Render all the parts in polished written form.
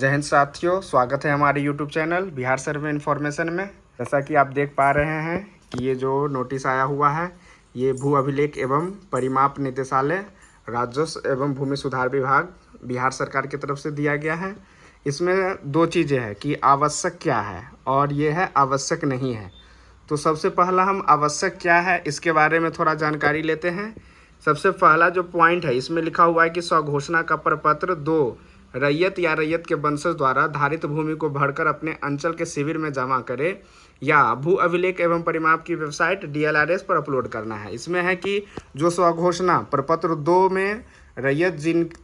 जय हिंद साथियों, स्वागत है हमारे YouTube चैनल बिहार सर्वे इन्फॉर्मेशन में। जैसा कि आप देख पा रहे हैं कि ये जो नोटिस आया हुआ है ये भू अभिलेख एवं परिमाप निदेशालय, राजस्व एवं भूमि सुधार विभाग बिहार सरकार की तरफ से दिया गया है। इसमें दो चीज़ें हैं कि आवश्यक क्या है और ये है आवश्यक नहीं है। तो सबसे पहला हम आवश्यक क्या है इसके बारे में थोड़ा जानकारी लेते हैं। सबसे पहला जो पॉइंट है इसमें लिखा हुआ है कि स्वघोषणा का प्रपत्र 2 रैयत या रैयत के वंशज द्वारा धारित भूमि को भरकर अपने अंचल के शिविर में जमा करे या भू अभिलेख एवं परिमाप की वेबसाइट DLRS पर अपलोड करना है। इसमें है कि जो स्वघोषणा प्रपत्र 2 में रैयत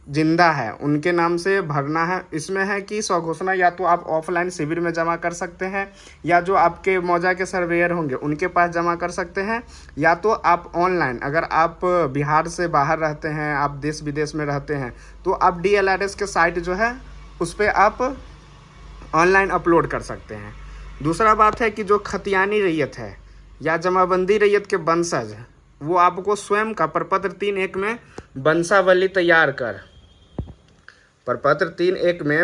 जिंदा है उनके नाम से भरना है। इसमें है कि स्वघोषणा या तो आप ऑफलाइन शिविर में जमा कर सकते हैं या जो आपके मौजा के सर्वेयर होंगे उनके पास जमा कर सकते हैं, या तो आप ऑनलाइन, अगर आप बिहार से बाहर रहते हैं, आप देश विदेश में रहते हैं तो आप DLRS के साइट जो है उस पर आप ऑनलाइन अपलोड कर सकते हैं। दूसरा बात है कि जो खतियानी रैयत है या जमाबंदी रैयत के वंशज वो आपको स्वयं का प्रपत्र 3.1 में वंशावली तैयार कर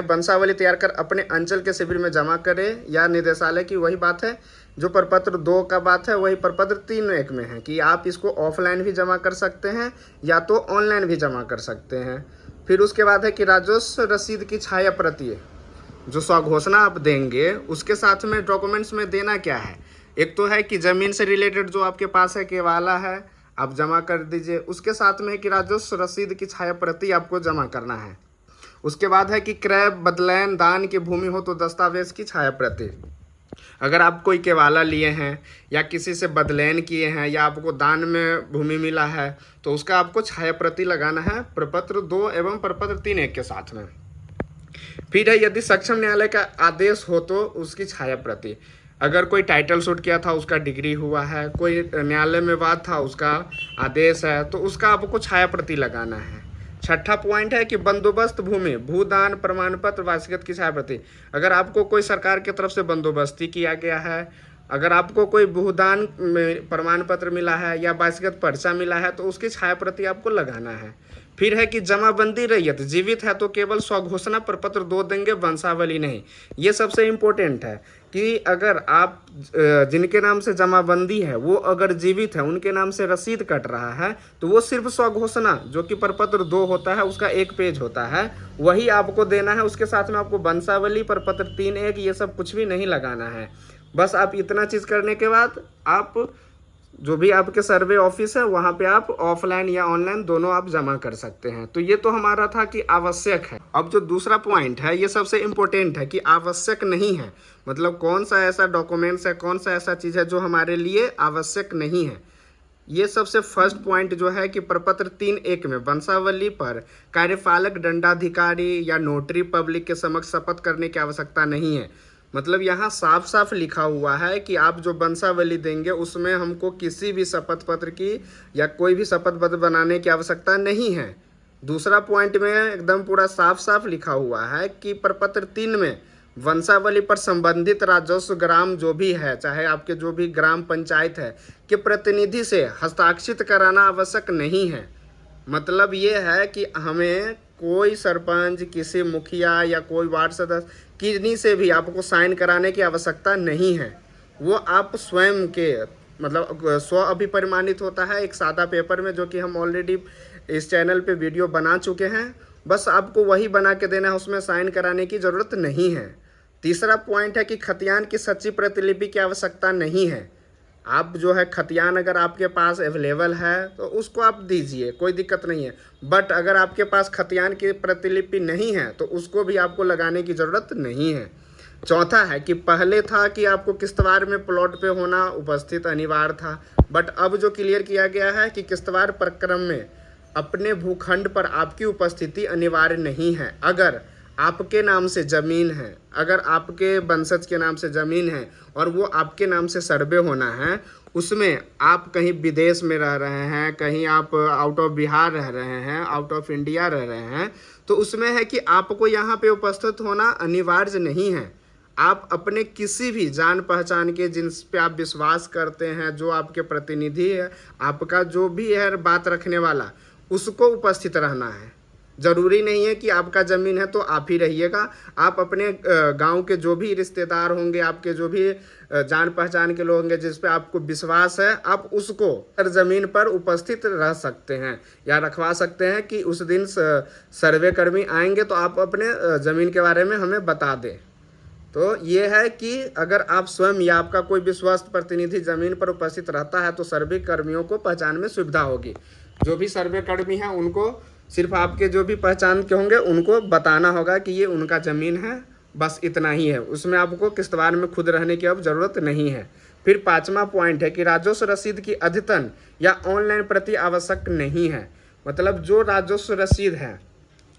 वंशावली तैयार कर अपने अंचल के शिविर में जमा करे या निदेशालय की वही बात है जो प्रपत्र 2 का बात है वही प्रपत्र 3.1 में है कि आप इसको ऑफलाइन भी जमा कर सकते हैं या तो ऑनलाइन भी जमा कर सकते हैं। फिर उसके बाद है कि राजस्व रसीद की छाया प्रति, जो स्वघोषणा आप देंगे उसके साथ में डॉक्यूमेंट्स में देना क्या है। एक तो है कि ज़मीन से रिलेटेड जो आपके पास है केवाला है आप जमा कर दीजिए, उसके साथ में है कि राजस्व रसीद की छाया प्रति आपको जमा करना है। उसके बाद है कि क्रय बदलैन दान की भूमि हो तो दस्तावेज की छाया प्रति, अगर आप कोई केवाला लिए हैं या किसी से बदलैन किए हैं या आपको दान में भूमि मिला है तो उसका आपको छाया प्रति लगाना है प्रपत्र 2 एवं प्रपत्र 3.1 के साथ में। फिर है यदि सक्षम न्यायालय का आदेश हो तो उसकी छाया प्रति, अगर कोई टाइटल शूट किया था उसका डिग्री हुआ है, कोई न्यायालय में वाद था उसका आदेश है तो उसका आपको छाया प्रति लगाना है। छठा पॉइंट है कि बंदोबस्त भूमि भूदान प्रमाण पत्र वासिकत की छाया प्रति, अगर आपको कोई सरकार की तरफ से बंदोबस्ती किया गया है, अगर आपको कोई भूदान प्रमाण पत्र मिला है या वासिकत पर्चा मिला है तो उसकी छाया प्रति आपको लगाना है। फिर है कि जमाबंदी रैयत जीवित है तो केवल स्वघोषणा प्रपत्र 2 देंगे, वंशावली नहीं। ये सबसे इम्पोर्टेंट है कि अगर आप जिनके नाम से जमाबंदी है वो अगर जीवित है, उनके नाम से रसीद कट रहा है तो वो सिर्फ स्वघोषणा जो कि प्रपत्र 2 होता है उसका 1 पेज होता है वही आपको देना है। उसके साथ में आपको वंशावली प्रपत्र 3.1 ये सब कुछ भी नहीं लगाना है। बस आप इतना चीज़ करने के बाद आप जो भी आपके सर्वे ऑफिस है वहाँ पे आप ऑफलाइन या ऑनलाइन दोनों आप जमा कर सकते हैं। तो ये तो हमारा था कि आवश्यक है। अब जो दूसरा पॉइंट है ये सबसे इम्पोर्टेंट है कि आवश्यक नहीं है, मतलब कौन सा ऐसा डॉक्यूमेंट्स है, कौन सा ऐसा चीज़ है जो हमारे लिए आवश्यक नहीं है। ये सबसे फर्स्ट पॉइंट जो है कि प्रपत्र 3.1 में वंशावली पर कार्यपालक दंडाधिकारी या नोटरी पब्लिक के समक्ष शपथ करने की आवश्यकता नहीं है। मतलब यहाँ साफ साफ लिखा हुआ है कि आप जो वंशावली देंगे उसमें हमको किसी भी शपथ पत्र की या कोई भी शपथ पत्र बनाने की आवश्यकता नहीं है। दूसरा पॉइंट में एकदम पूरा साफ साफ लिखा हुआ है कि प्रपत्र 3 में वंशावली पर संबंधित राजस्व ग्राम जो भी है, चाहे आपके जो भी ग्राम पंचायत है, के प्रतिनिधि से हस्ताक्षरित कराना आवश्यक नहीं है। मतलब ये है कि हमें कोई सरपंच, किसी मुखिया या कोई वार्ड सदस्य किन्हीं से भी आपको साइन कराने की आवश्यकता नहीं है। वो आप स्वयं के मतलब स्व अभिप्रमाणित होता है एक सादा पेपर में, जो कि हम ऑलरेडी इस चैनल पे वीडियो बना चुके हैं। बस आपको वही बना के देना है, उसमें साइन कराने की ज़रूरत नहीं है। तीसरा पॉइंट है कि खतियान की सच्ची प्रतिलिपि की आवश्यकता नहीं है। आप जो है खतियान अगर आपके पास अवेलेबल है तो उसको आप दीजिए, कोई दिक्कत नहीं है। बट अगर आपके पास खतियान की प्रतिलिपि नहीं है तो उसको भी आपको लगाने की ज़रूरत नहीं है। चौथा है कि पहले था कि आपको किश्तवाड़ में प्लॉट पे होना उपस्थित अनिवार्य था, बट अब जो क्लियर किया गया है कि किश्तवाड़ प्रक्रम में अपने भूखंड पर आपकी उपस्थिति अनिवार्य नहीं है। अगर आपके नाम से ज़मीन है, अगर आपके वंशज के नाम से ज़मीन है और वो आपके नाम से सर्वे होना है, उसमें आप कहीं विदेश में रह रहे हैं, कहीं आप आउट ऑफ बिहार रह रहे हैं, आउट ऑफ इंडिया रह रहे हैं, तो उसमें है कि आपको यहाँ पे उपस्थित होना अनिवार्य नहीं है। आप अपने किसी भी जान पहचान के जिन पे आप विश्वास करते हैं, जो आपके प्रतिनिधि है, आपका जो भी है बात रखने वाला, उसको उपस्थित रहना है। ज़रूरी नहीं है कि आपका ज़मीन है तो आप ही रहिएगा। आप अपने गांव के जो भी रिश्तेदार होंगे, आपके जो भी जान पहचान के लोग होंगे जिस पे आपको विश्वास है, आप उसको हर ज़मीन पर उपस्थित रह सकते हैं या रखवा सकते हैं कि उस दिन सर्वे कर्मी आएंगे तो आप अपने ज़मीन के बारे में हमें बता दें। तो ये है कि अगर आप स्वयं या आपका कोई विश्वस्त प्रतिनिधि ज़मीन पर उपस्थित रहता है तो सर्वे कर्मियों को पहचान में सुविधा होगी। जो भी सर्वे कर्मी हैं उनको सिर्फ आपके जो भी पहचान के होंगे उनको बताना होगा कि ये उनका ज़मीन है, बस इतना ही है। उसमें आपको किश्तवाड़ में खुद रहने की अब ज़रूरत नहीं है। फिर 5वां पॉइंट है कि राजस्व रसीद की अद्यतन या ऑनलाइन प्रति आवश्यक नहीं है। मतलब जो राजस्व रसीद है,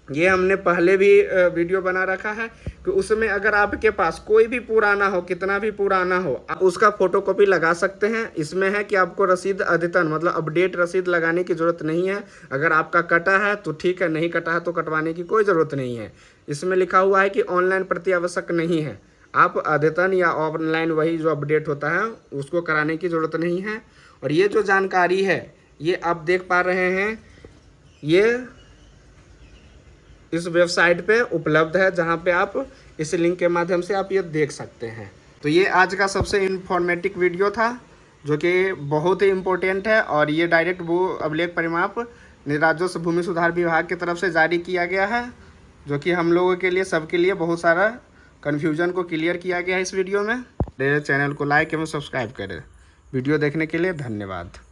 ये हमने पहले भी वीडियो बना रखा है कि उसमें अगर आपके पास कोई भी पुराना हो, कितना भी पुराना हो, आप उसका फोटोकॉपी लगा सकते हैं। इसमें है कि आपको रसीद अद्यतन मतलब अपडेट रसीद लगाने की ज़रूरत नहीं है। अगर आपका कटा है तो ठीक है, नहीं कटा है तो कटवाने की कोई ज़रूरत नहीं है। इसमें लिखा हुआ है कि ऑनलाइन प्रति आवश्यक नहीं है। आप अद्यतन या ऑनलाइन वही जो अपडेट होता है उसको कराने की ज़रूरत नहीं है। और ये जो जानकारी है ये आप देख पा रहे हैं, ये इस वेबसाइट पे उपलब्ध है जहाँ पे आप इस लिंक के माध्यम से आप ये देख सकते हैं। तो ये आज का सबसे इन्फॉर्मेटिव वीडियो था जो कि बहुत ही इम्पोर्टेंट है और ये डायरेक्ट भू अभिलेख परिमाप राजस्व भूमि सुधार विभाग की तरफ से जारी किया गया है, जो कि हम लोगों के लिए सबके लिए बहुत सारा कन्फ्यूजन को क्लियर किया गया है इस वीडियो में। मेरे चैनल को लाइक एवं सब्सक्राइब करें। वीडियो देखने के लिए धन्यवाद।